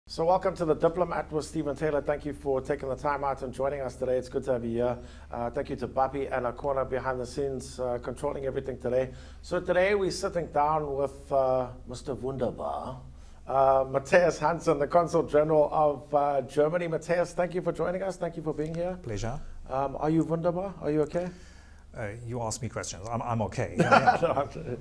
So welcome to the Diplomat with Stephen Taylor. Thank you for taking the time out and joining us today. It's good to have you here. Thank you to Bapi and Akona behind the scenes, controlling everything today. So today we're sitting down with Mr. Wunderbar, Matthias Hansen, the Consul General of Germany. Matthias, thank you for joining us. Thank you for being here. Pleasure. Are you Wunderbar? Are you okay? You ask me questions. I'm okay. Okay.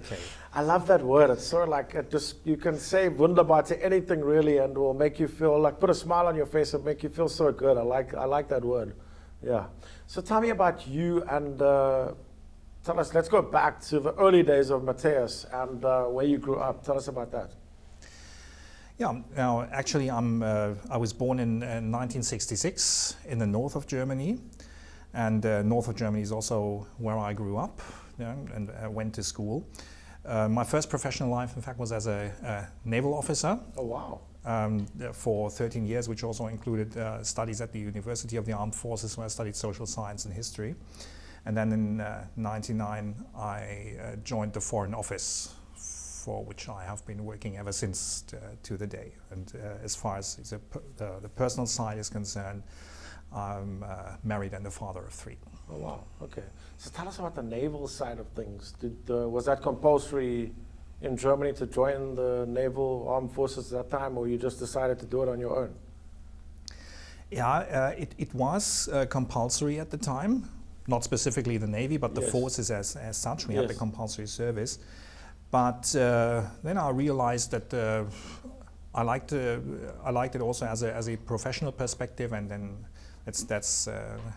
I love that word. It's sort of like you can say wunderbar to anything really, and it will make you feel like put a smile on your face and make you feel so good. I like that word. Yeah. So tell me about you and tell us. Let's go back to the early days of Matthias and where you grew up. Tell us about that. Yeah. Now, actually, I was born in 1966 in the north of Germany. And north of Germany is also where I grew up, and went to school. My first professional life, in fact, was as a naval officer. Oh, wow. For 13 years, which also included studies at the University of the Armed Forces, where I studied social science and history. And then in '99, I joined the Foreign Office, for which I have been working ever since to the day. And as far as the personal side is concerned, I'm married and the father of 3. Oh, wow. Okay. So tell us about the naval side of things. Was that compulsory in Germany to join the naval armed forces at that time, or you just decided to do it on your own? Yeah, it was compulsory at the time. Not specifically the Navy, but the forces as such. We had the compulsory service. But then I realized that I liked it also as a professional perspective, and then that's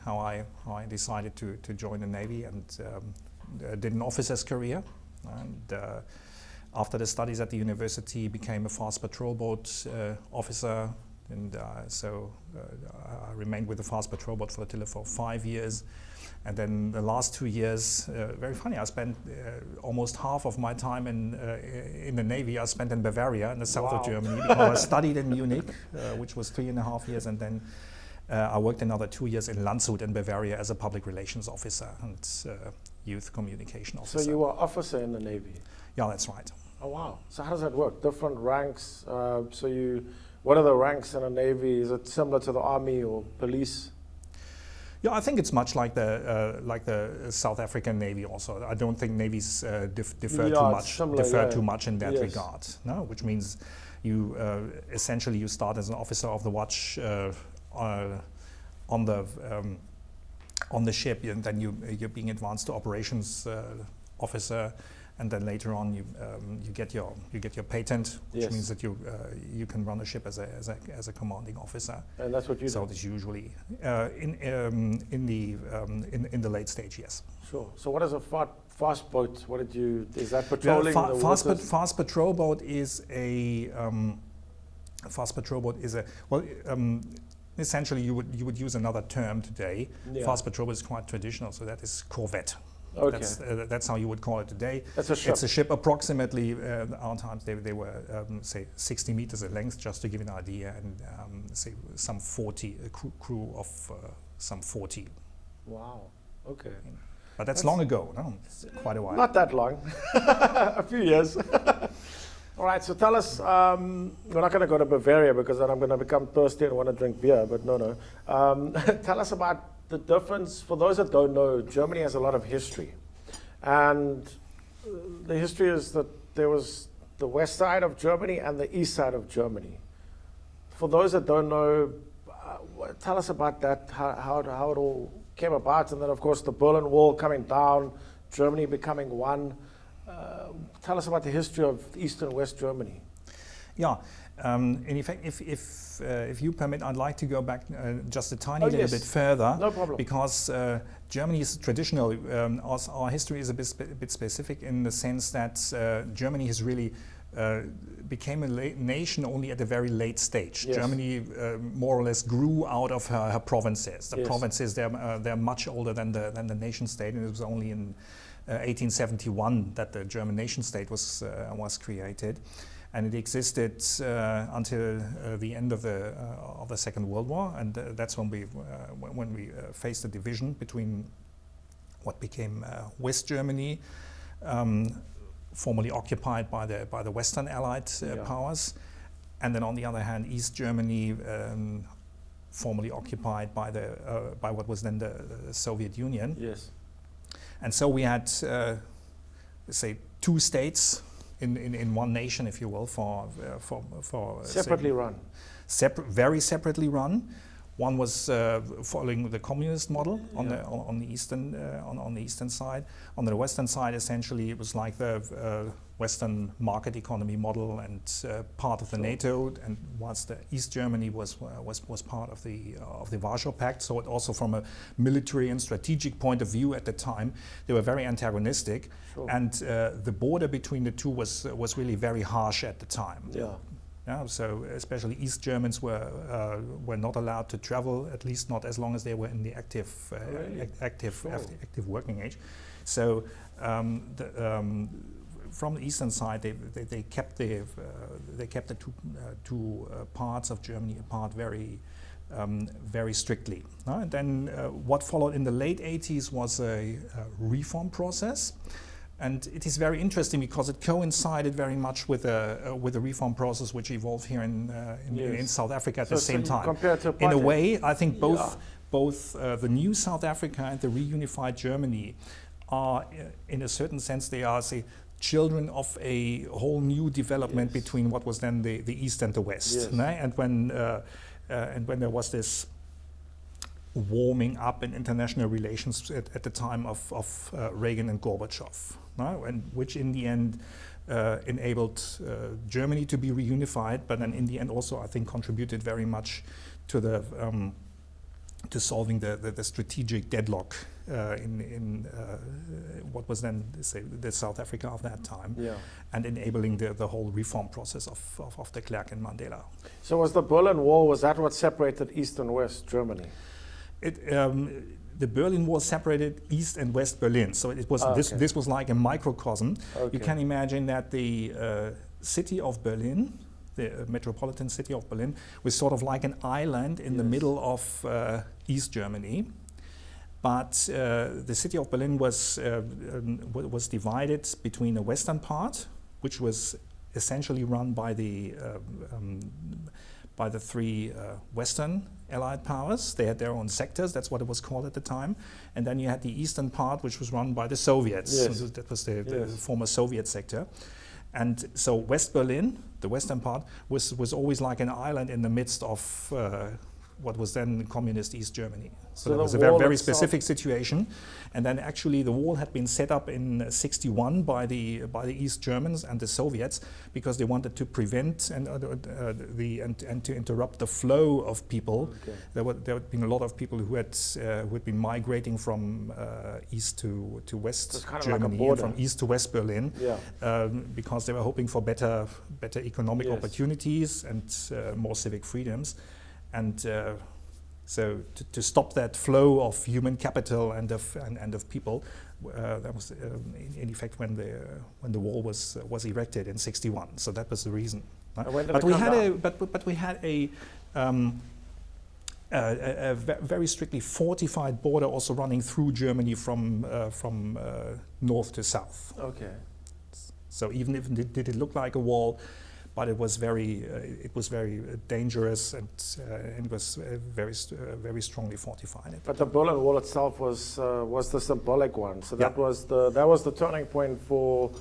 how I decided to join the Navy and did an officer's career. And after the studies at the university, became a fast patrol boat officer, and so I remained with the fast patrol boat flotilla for 5 years. And then the last 2 years, very funny, I spent almost half of my time in the Navy. I spent in Bavaria, in the south of Germany, because I studied in Munich, which was 3.5 years, and then I worked another 2 years in Landshut in Bavaria as a public relations officer and youth communication officer. So you were officer in the Navy? Yeah, that's right. Oh, wow. So how does that work? Different ranks? What are the ranks in the Navy? Is it similar to the Army or police? Yeah, I think it's much like the South African Navy also. I don't think navies differ too much in that regard. No, which means you essentially you start as an officer of the watch on the ship, and then you're being advanced to operations officer, and then later on you get your patent, which means that you can run a ship as a commanding officer. And that's what you do. So it's usually in the late stage, yes. Sure. So what is a fast boat? Is that patrolling the waters? Fast patrol boat is essentially you would use another term today. Yeah. Fast patrol is quite traditional, so that is corvette. Okay. That's how you would call it today. That's a ship. It's a ship approximately, our times they were, say, 60 meters in length, just to give you an idea, and say some 40, a crew of some 40. Wow, okay. But that's long ago, no? It's quite a while. Not that long, a few years. All right, so tell us, we're not going to go to Bavaria because then I'm going to become thirsty and want to drink beer, but no. Tell us about the difference. For those that don't know, Germany has a lot of history. And the history is that there was the west side of Germany and the east side of Germany. For those that don't know, tell us about that, how it all came about. And then, of course, the Berlin Wall coming down, Germany becoming one. Tell us about the history of East and West Germany. Yeah, in effect, if you permit, I'd like to go back just a tiny little bit further. No problem. Because Germany is traditional. Our history is a bit specific in the sense that Germany has really became a nation only at a very late stage. Yes. Germany more or less grew out of her provinces. The provinces, they're much older than the nation state, and it was only in 1871 that the German nation state was created, and it existed until the end of the Second World War, and that's when we faced a division between what became West Germany, formerly occupied by the Western Allied powers, and then on the other hand, East Germany, formerly occupied by by what was then the Soviet Union. Yes. And so we had, say, two states in one nation, if you will, for separately run. Very separately run. One was following the communist model on the eastern side. On the western side, essentially, it was like the Western market economy model and part of the NATO. And whilst the East Germany was part of the Warsaw Pact, so it also from a military and strategic point of view at the time, they were very antagonistic. Sure. And the border between the two was really very harsh at the time. Yeah. Yeah, so especially East Germans were not allowed to travel, at least not as long as they were in the active working age. So from the eastern side, they kept the two parts of Germany apart very strictly. And then what followed in the late 80s was a reform process. And it is very interesting because it coincided very much with the reform process which evolved here in South Africa at the same time. In a way, I think both the new South Africa and the reunified Germany are, in a certain sense, they are, say, children of a whole new development between what was then the East and the West. Yes. And when there was this warming up in international relations at the time of Reagan and Gorbachev, and which in the end enabled Germany to be reunified, but then in the end also I think contributed very much to the to solving the strategic deadlock in what was then, say, the South Africa of that time, and enabling the whole reform process of de Klerk and Mandela. So was the Berlin Wall, was that what separated East and West Germany? The Berlin Wall separated East and West Berlin, so it was this was like a microcosm. Okay. You can imagine that the city of Berlin, the metropolitan city of Berlin, was sort of like an island in the middle of East Germany. But the city of Berlin was divided between the western part, which was essentially run by the three Western Allied powers. They had their own sectors, that's what it was called at the time. And then you had the eastern part, which was run by the Soviets. Yes. So that was the former Soviet sector. And so West Berlin, the western part, was always like an island in the midst of what was then communist East Germany. So that was a very specific situation. And then actually the wall had been set up in '61 by the East Germans and the Soviets because they wanted to prevent and to interrupt the flow of people. Okay. There had been a lot of people who had been migrating from east to west Germany, like and from east to west Berlin, because they were hoping for better economic opportunities and more civic freedoms. And so to stop that flow of human capital and of people, that was in effect when the wall was erected in '61. So that was the reason. But we had a very strictly fortified border also running through Germany from north to south. Okay. So even if it did look like a wall, but it was very dangerous and it was very strongly fortified. But the Berlin Wall itself was the symbolic one. So that was the turning point for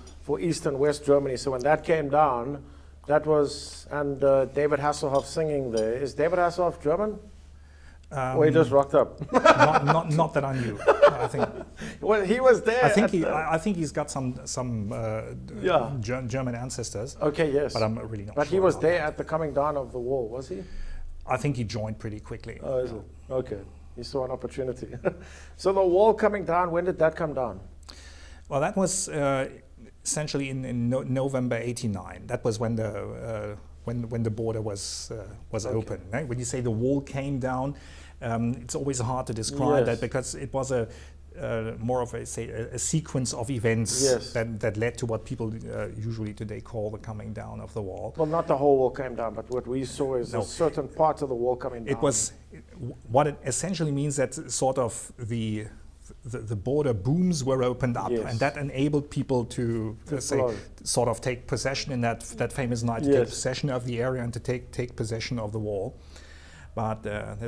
East and West Germany. So when that came down, that was David Hasselhoff singing there. Is David Hasselhoff German? Or he just rocked up? not that I knew. I think. Well, he was there. I think he's got some German ancestors. Okay, yes. But I'm really not. But sure he was there at the coming down of the wall, was he? I think he joined pretty quickly. Oh, is it? Okay. He saw an opportunity. So the wall coming down, when did that come down? Well, that was essentially in November '89. That was when the border was open. Right? When you say the wall came down, it's always hard to describe that because it was more of a sequence of events that led to what people usually today call the coming down of the wall. Well, not the whole wall came down, but what we saw is a certain part of the wall coming down. It was what it essentially means that sort of the border booms were opened up, Yes. and that enabled people to sort of take possession in that famous night, to take possession of the area and to take possession of the wall. But it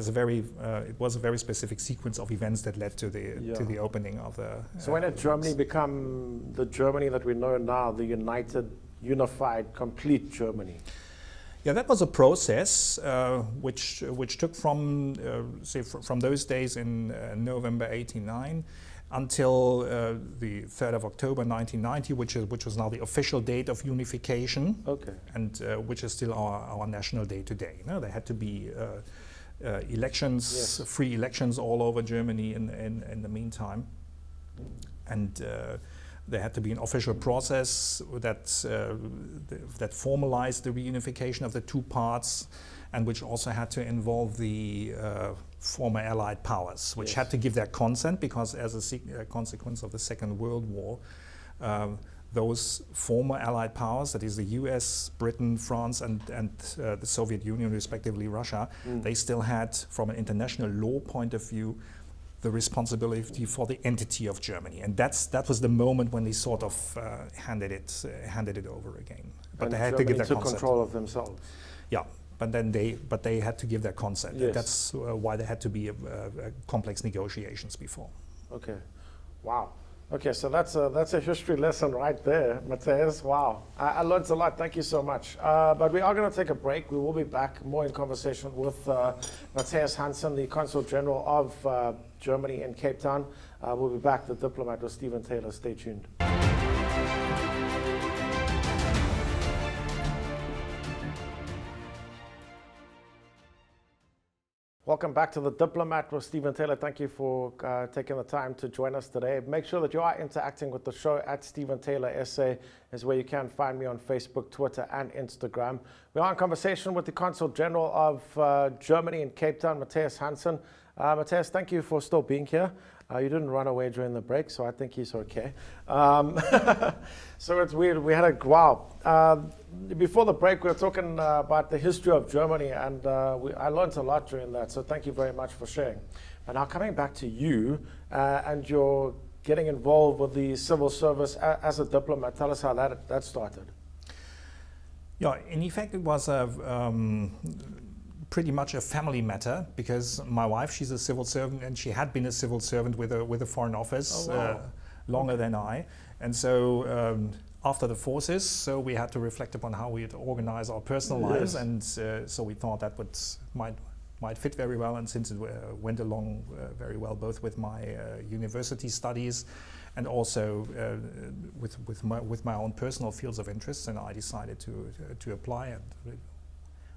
was a very specific sequence of events that led to the opening of the. So when did Germany become the Germany that we know now, the united, unified, complete Germany? Yeah, that was a process which took from from those days in November '89 until the 3rd of October 1990, which was now the official date of unification. Okay. And which is still our national day today. You know, there had to be elections, free elections all over Germany in the meantime, and there had to be an official process that formalized the reunification of the two parts, and which also had to involve the former Allied powers, which had to give their consent, because as a consequence of the Second World War, those former Allied powers, that is the US, Britain, France, and the Soviet Union, respectively Russia, they still had, from an international law point of view, the responsibility for the entity of Germany, and that was the moment when they sort of handed it over again. But and they had Germany to give their took consent. control of themselves. Yeah, but then they had to give their consent. Yes. That's why there had to be complex negotiations before. Okay, wow. Okay, so that's a history lesson right there, Matthias. Wow, I learned a lot. Thank you so much. But we are going to take a break. We will be back more in conversation with Matthias Hansen, the Consul General of Germany in Cape Town. We'll be back. The Diplomat with Stephen Taylor. Stay tuned. Welcome back to The Diplomat with Stephen Taylor. Thank you for taking the time to join us today. Make sure that you are interacting with the show at Stephen Taylor SA is where you can find me on Facebook, Twitter, and Instagram. We are in conversation with the Consul General of Germany in Cape Town, Matthias Hansen. Matthias, thank you for still being here. You didn't run away during the break, so I think he's okay. So it's weird. We had a wow. Before the break, we were talking about the history of Germany, and I learned a lot during that. So thank you very much for sharing. And now coming back to you and your getting involved with the civil service as a diplomat. Tell us how that started. Yeah, in effect, it was pretty much a family matter, because my wife, she's a civil servant, and she had been a civil servant with a foreign office longer than I. And so after the forces, so we had to reflect upon how we'd organize our personal lives, and so we thought that might fit very well. And since it went along very well, both with my university studies and also with my own personal fields of interest, and I decided to apply, and it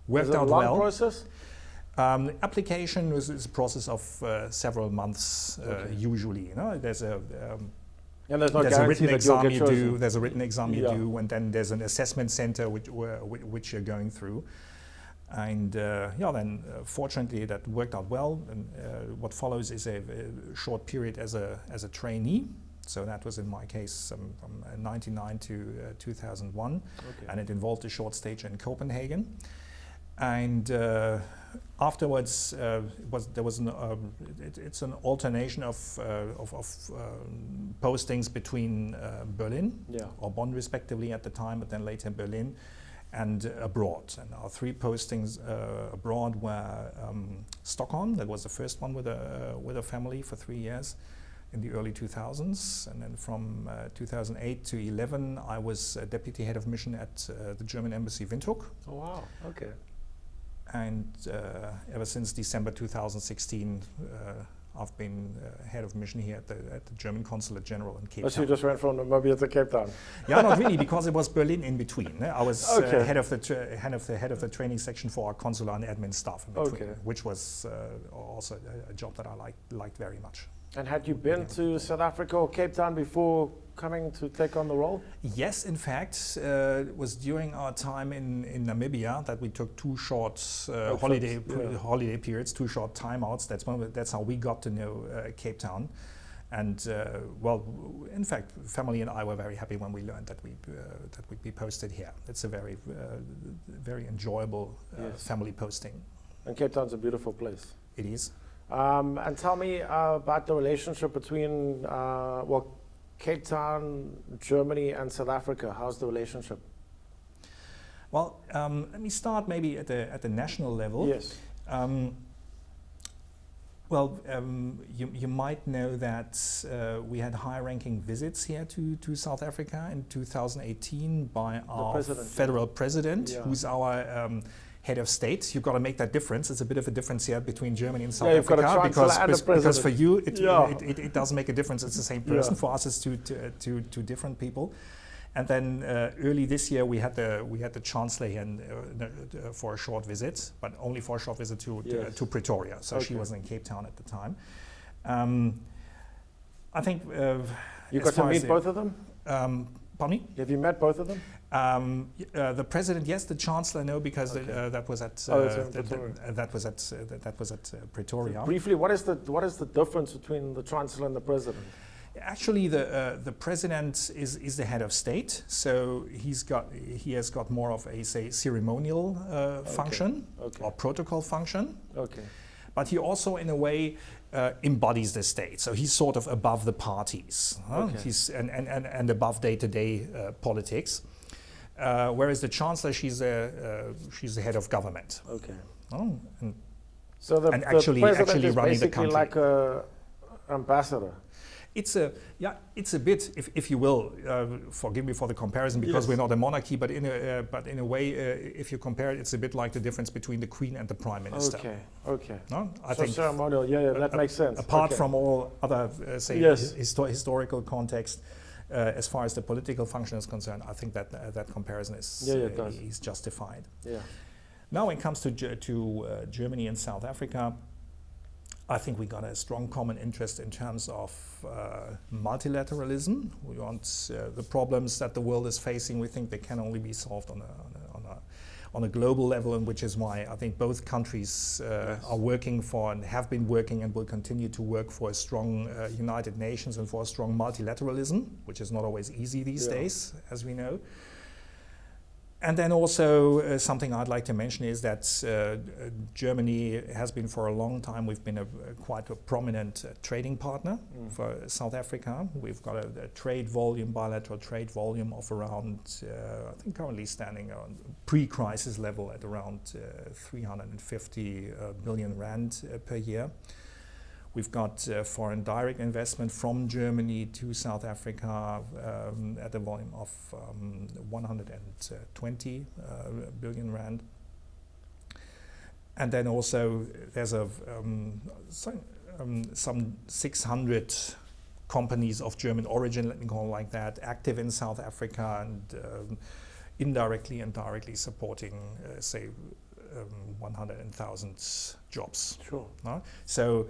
worked out well. Was it a long process? Application is a process of several months, usually. You know, there's a written exam you do. There's a written exam you do, and then there's an assessment center which you're going through. And then fortunately that worked out well. And what follows is a short period as a trainee. So that was in my case from 1999 to 2001, and it involved a short stage in Copenhagen. And afterwards, it's an alternation of postings between Berlin or Bonn, respectively, at the time, but then later Berlin, and abroad. And our three postings abroad were Stockholm. That was the first one with a family for 3 years in the early 2000s, and then from 2008 to 11, I was deputy head of mission at the German embassy Windhoek. Oh wow! Okay. And ever since December 2016, I've been head of mission here at the German Consulate General in Cape Town. So you just went from Namibia to Cape Town? Yeah, not really, because it was Berlin in between. I was head of the training section for our consular and admin staff in between, which was also a job that I liked very much. And had you been to South Africa or Cape Town before coming to take on the role? Yes, in fact, it was during our time in Namibia that we took two short holiday periods, two short timeouts. That's how we got to know Cape Town. And in fact, family and I were very happy when we learned that we'd be posted here. It's a very, very enjoyable family posting. And Cape Town's a beautiful place. It is. And tell me about the relationship between, Cape Town, Germany, and South Africa. How's the relationship? Well, let me start maybe at the national level. Yes. You might know that we had high-ranking visits here to South Africa in 2018 by our federal president, who's our head of state. You've got to make that difference. It's a bit of a difference here between Germany and South Africa, because for you it does make a difference. It's the same person. For us, it's two different people. And then early this year we had the chancellor here for a short visit, but only for a short visit to Pretoria. So she was in Cape Town at the time. I think you got to meet both of them. Pardon me? Have you met both of them? The president, yes. The chancellor, no, because that was at Pretoria. So briefly, what is the difference between the chancellor and the president? Actually, the president is the head of state, so he has got more of a ceremonial function or protocol function. Okay. But he also, in a way, embodies the state. So he's sort of above the parties. He's and above day-to-day politics. Whereas the chancellor, she's the head of government. Okay. So the president is running the country, like an ambassador. It's a bit, if you will, forgive me for the comparison, because we're not a monarchy, but in a way, if you compare it, it's a bit like the difference between the Queen and the Prime Minister. Okay. No? I think ceremonial, that makes sense. Apart from all other, historical context, as far as the political function is concerned, I think that comparison is justified. Yeah. Now, when it comes to Germany and South Africa, I think we got a strong common interest in terms of multilateralism. We want the problems that the world is facing. We think they can only be solved on a global level, and which is why I think both countries are working for and have been working and will continue to work for a strong United Nations and for a strong multilateralism, which is not always easy these days, as we know. And then also something I'd like to mention is that Germany has been for a long time, we've been quite a prominent trading partner for South Africa. We've got a trade volume, bilateral trade volume of around, I think currently standing on pre-crisis level at around 350 billion rand per year. We've got foreign direct investment from Germany to South Africa at a volume of 120 billion rand. And then also there's some 600 companies of German origin, let me call it like that, active in South Africa and indirectly and directly supporting, 100,000 jobs. Sure. So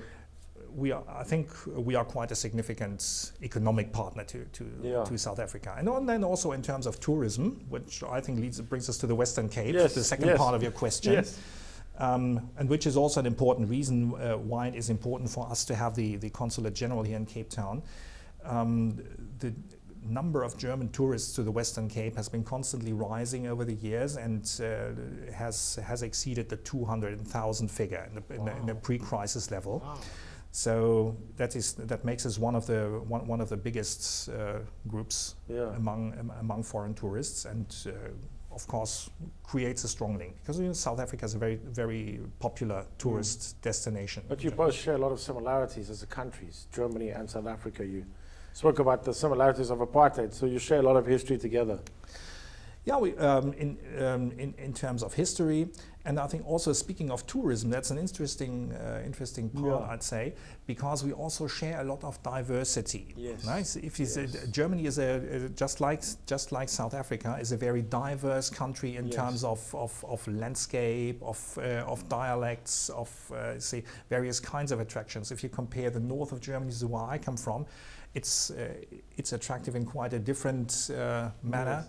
I think we are quite a significant economic partner to South Africa. And then also in terms of tourism, which I think brings us to the Western Cape, the second part of your question. Yes. And which is also an important reason why it is important for us to have the Consulate General here in Cape Town. The number of German tourists to the Western Cape has been constantly rising over the years and has exceeded the 200,000 figure in the pre-crisis level. Wow. So that makes us one of the biggest groups among foreign tourists, and of course creates a strong link, because South Africa is a very, very popular tourist destination. But you both share a lot of similarities as countries, Germany and South Africa. You spoke about the similarities of apartheid, so you share a lot of history together. Yeah, we in terms of history, and I think also speaking of tourism, that's an interesting part, I'd say, because we also share a lot of diversity. Yes. Nice. If you say Germany is just like South Africa, is a very diverse country in terms of landscape, of dialects, of say various kinds of attractions. If you compare the north of Germany to where I come from, it's attractive in quite a different manner.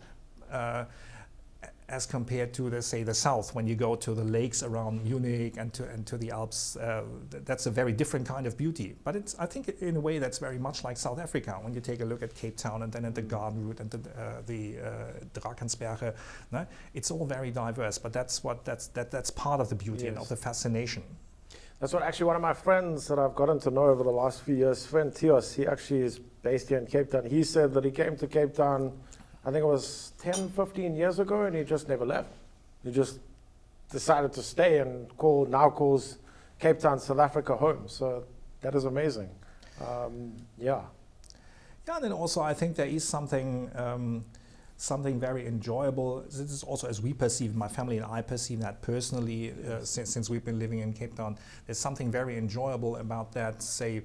As compared to, let's say, the south, when you go to the lakes around Munich and to the Alps, that's a very different kind of beauty. But I think in a way that's very much like South Africa. When you take a look at Cape Town and then at the Garden Route and the Drakensberge, it's all very diverse. But that's part of the beauty and of the fascination. That's what actually one of my friends that I've gotten to know over the last few years, friend Matthiass, he actually is based here in Cape Town. He said that he came to Cape Town, I think it was 10, 15 years ago, and he just never left. He just decided to stay and now calls Cape Town, South Africa home. So that is amazing. Yeah. Yeah, and then also I think there is something very enjoyable. This is also, as we perceive, my family and I perceive that personally, since we've been living in Cape Town. There's something very enjoyable about that, say,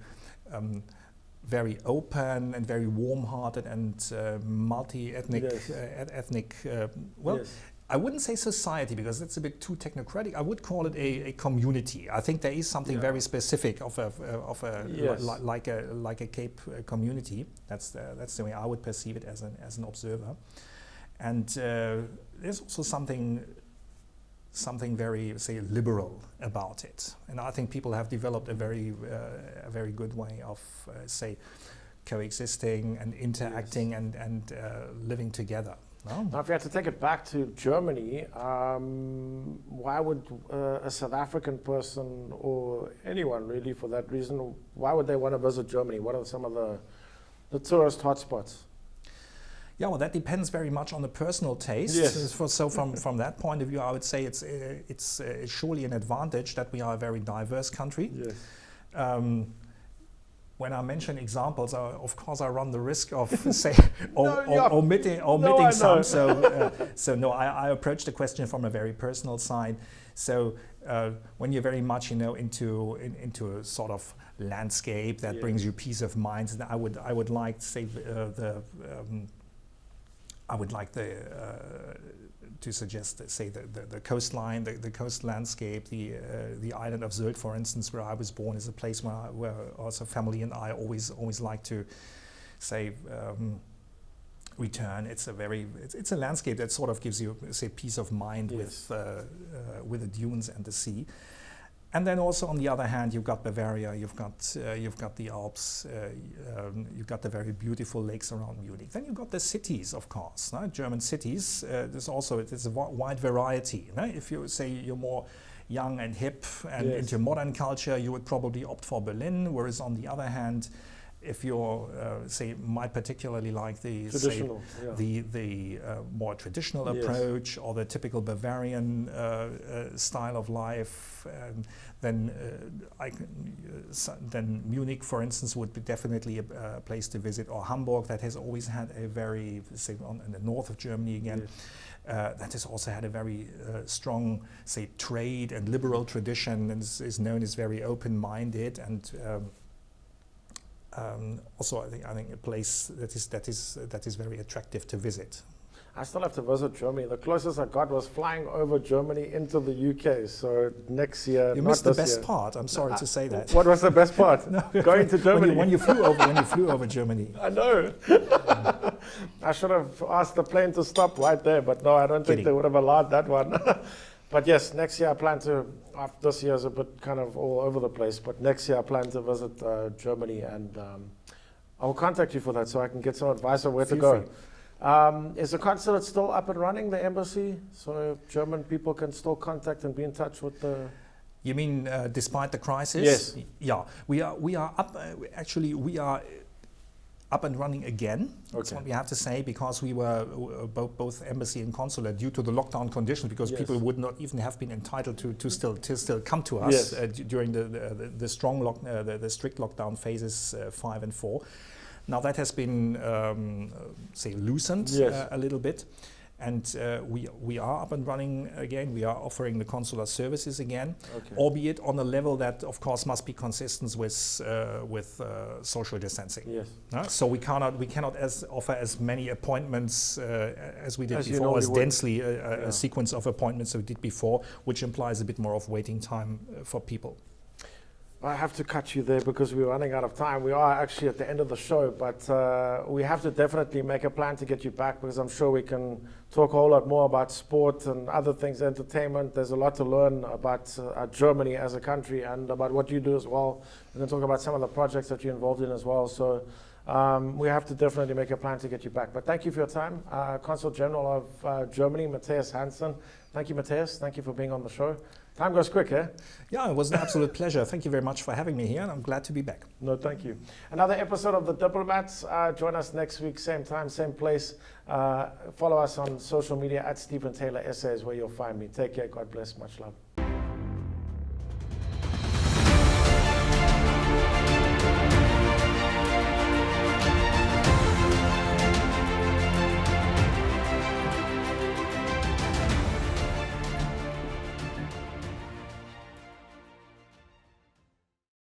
very open and very warm-hearted and multi-ethnic, Yes. I wouldn't say society because that's a bit too technocratic. I would call it a community. I think there is something very specific of like a Cape community. That's the way I would perceive it as an observer. And there's also something very, say, liberal about it. And I think people have developed a very good way of say coexisting and interacting and living together. Oh. Now, if you had to take it back to Germany, why would a South African person, or anyone really for that reason, why would they want to visit Germany? What are some of the tourist hotspots? Yeah, well, that depends very much on the personal taste. Yes. So from that point of view, I would say it's surely an advantage that we are a very diverse country. Yes. When I mention examples, of course, I run the risk of, say, omitting some. So no, I approach the question from a very personal side. So when you're very much, into a sort of landscape that brings you peace of mind, I would like to say to suggest, say, the coastline, the coast landscape, the island of Sylt, for instance, where I was born, is a place where also family and I always like to, say, return. It's a landscape that sort of gives you, say, peace of mind with the dunes and the sea. And then also on the other hand, you've got Bavaria, you've got the Alps, you've got the very beautiful lakes around Munich. Then you've got the cities, of course, German cities. There's a wide variety. If you say you're more young and hip and into modern culture, you would probably opt for Berlin. Whereas on the other hand, if you're, say, might particularly like the more traditional approach or the typical Bavarian style of life, then Munich, for instance, would be definitely a place to visit, or Hamburg, that has always had a very, say, in the north of Germany again, that has also had a very strong, say, trade and liberal tradition, and is known as very open-minded and. Also, I think a place that is very attractive to visit. I still have to visit Germany. The closest I got was flying over Germany into the UK. So next year, you missed the best part. I'm sorry to say that. What was the best part? No, going to Germany. When you flew over Germany. I know. I should have asked the plane to stop right there, but no, I don't think they would have allowed that one. But yes, next year I plan to. This year is a bit kind of all over the place, but next year I plan to visit Germany, and I will contact you for that so I can get some advice on where to go. Is the consulate still up and running, the embassy, so German people can still contact and be in touch with the... You mean despite the crisis? Yes. Yeah, we are up. Actually, we are up and running again. That's what we have to say, because we were both embassy and consulate, due to the lockdown conditions, because people would not even have been entitled to still come to us during the strict lockdown phases 5 and 4. Now that has been say loosened a little bit, and we are up and running again. We are offering the consular services again, albeit on a level that, of course, must be consistent with social distancing. Yes. So we cannot offer as many appointments as we did before, as densely a sequence of appointments we did before, which implies a bit more of waiting time for people. I have to cut you there because we're running out of time. We are actually at the end of the show, but we have to definitely make a plan to get you back, because I'm sure we can talk a whole lot more about sport and other things, entertainment. There's a lot to learn about Germany as a country and about what you do as well. We're going to talk about some of the projects that you're involved in as well. So we have to definitely make a plan to get you back. But thank you for your time. Consul General of Germany, Matthias Hansen. Thank you, Matthias. Thank you for being on the show. Time goes quick, eh? Yeah, it was an absolute pleasure. Thank you very much for having me here, and I'm glad to be back. No, thank you. Another episode of The Diplomats. Join us next week, same time, same place. Follow us on social media at Stephen Taylor SA is where you'll find me. Take care. God bless. Much love.